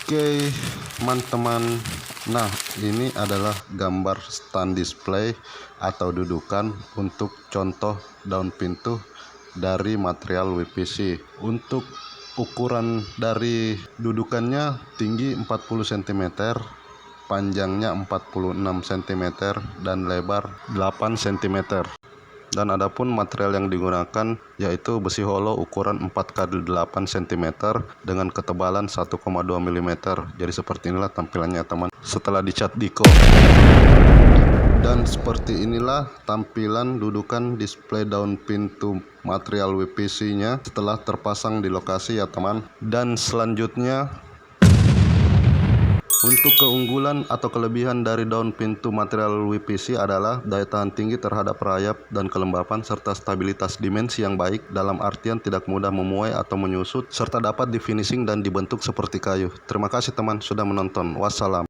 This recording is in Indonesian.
Oke teman-teman, nah ini adalah gambar stand display atau dudukan untuk contoh daun pintu dari material WPC. Untuk ukuran dari dudukannya tinggi 40 cm, panjangnya 46 cm, dan lebar 8 cm. Dan adapun material yang digunakan yaitu besi holo ukuran 4x8 cm dengan ketebalan 1,2 mm. Jadi seperti inilah tampilannya teman setelah dicat diko. Dan seperti inilah tampilan dudukan display daun pintu material WPC nya setelah terpasang di lokasi ya teman. Dan selanjutnya, untuk keunggulan atau kelebihan dari daun pintu material WPC adalah daya tahan tinggi terhadap rayap dan kelembapan serta stabilitas dimensi yang baik, dalam artian tidak mudah memuai atau menyusut serta dapat di finishing dan dibentuk seperti kayu. Terima kasih teman sudah menonton. Wassalam.